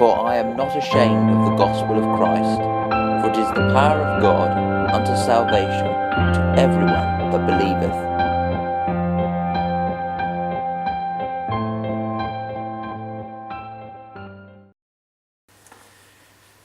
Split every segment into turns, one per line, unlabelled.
For I am not ashamed of the gospel of Christ, for it is the power of God unto salvation to everyone that believeth.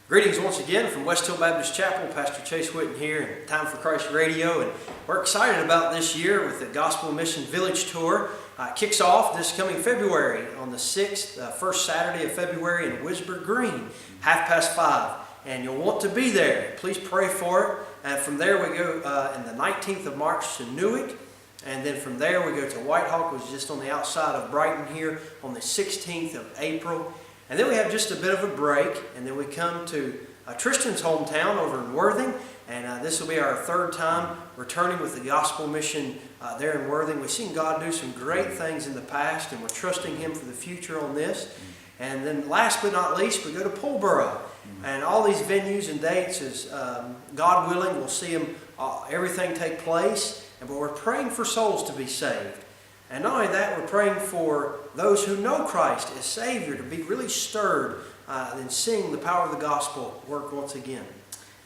Greetings once again from West Hill Baptist Chapel. Pastor Chase Whitten here, and Time for Christ Radio, and we're excited about this year with the Gospel Mission Village Tour. It kicks off this coming February on the 6th, first Saturday of February in Wisber Green, 5:30, and you'll want to be there. Please pray for it. And from there we go in the 19th of March to Newark, and then from there we go to Whitehawk, which is just on the outside of Brighton here, on the 16th of April. And then we have just a bit of a break, and then we come to Tristan's hometown over in Worthing, and this will be our third time returning with the Gospel Mission there in Worthing. We've seen God do some great things in the past, and we're trusting Him for the future on this. And then last but not least, we go to Pulborough. And all these venues and dates, is God willing, we'll see them, everything take place. But we're praying for souls to be saved. And not only that, we're praying for those who know Christ as Savior to be really stirred in seeing the power of the gospel work once again.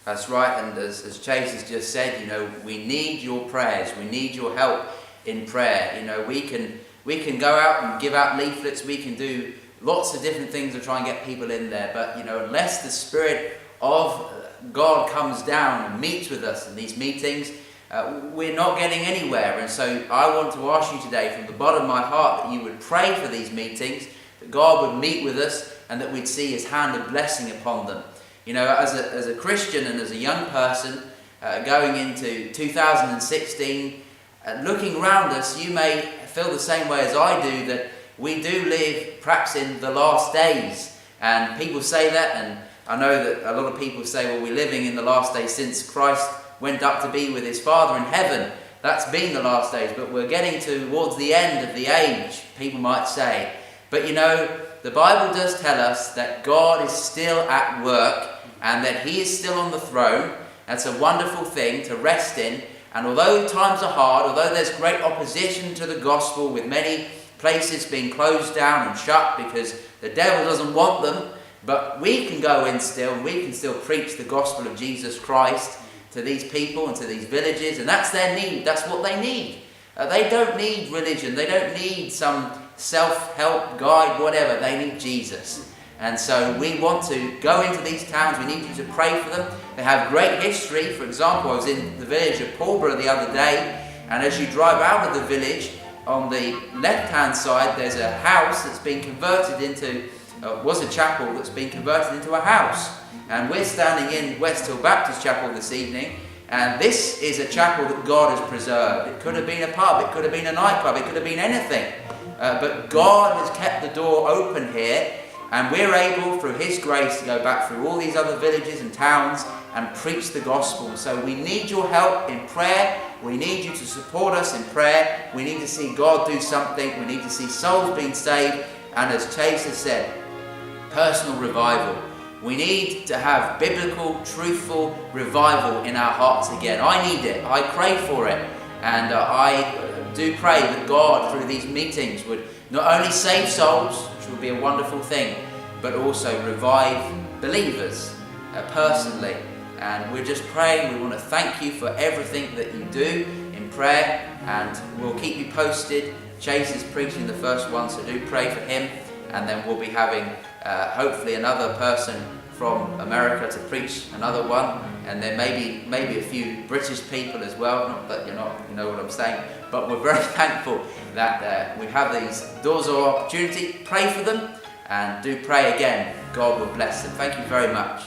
That's right, and as Chase has just said, we need your prayers. We need your help in prayer. We can go out and give out leaflets. We can do lots of different things to try and get people in there. But unless the Spirit of God comes down and meets with us in these meetings, we're not getting anywhere. And so I want to ask you today from the bottom of my heart that you would pray for these meetings, that God would meet with us, and that we'd see His hand of blessing upon them. As a Christian and as a young person going into 2016, looking around us, you may feel the same way as I do, that we do live perhaps in the last days. And people say that, and I know that a lot of people say, well, we're living in the last days since Christ went up to be with His Father in heaven. That's been the last days, but we're getting towards the end of the age, people might say. But the Bible does tell us that God is still at work and that He is still on the throne. That's a wonderful thing to rest in. And although times are hard, although there's great opposition to the gospel, with many places being closed down and shut because the devil doesn't want them, but we can go in still, and we can still preach the gospel of Jesus Christ to these people and to these villages, and that's their need. That's what they need. They don't need religion. They don't need some self-help guide, whatever. They need Jesus. And so we want to go into these towns. We need you to pray for them. They have great history. For example, I was in the village of Pulborough the other day, and as you drive out of the village, on the left-hand side, there's a house that's been converted into, was a chapel that's been converted into a house. And we're standing in West Hill Baptist Chapel this evening, and this is a chapel that God has preserved. It could have been a pub, it could have been a nightclub, it could have been anything. But God has kept the door open here, and we're able, through His grace, to go back through all these other villages and towns and preach the gospel. So we need your help in prayer. We need you to support us in prayer. We need to see God do something. We need to see souls being saved. And as Chase has said, personal revival. We need to have biblical, truthful revival in our hearts again. I need it. I pray for it. And I do pray that God, through these meetings, would not only save souls, which would be a wonderful thing, but also revive believers personally. And we're just praying. We want to thank you for everything that you do in prayer, and we'll keep you posted. Chase is preaching the first one, so do pray for him. And then we'll be having hopefully another person from America to preach another one, and then maybe a few British people as well. Not that you know what I'm saying, but we're very thankful that we have these doors of opportunity. Pray for them, and do pray again. God will bless them. Thank you very much.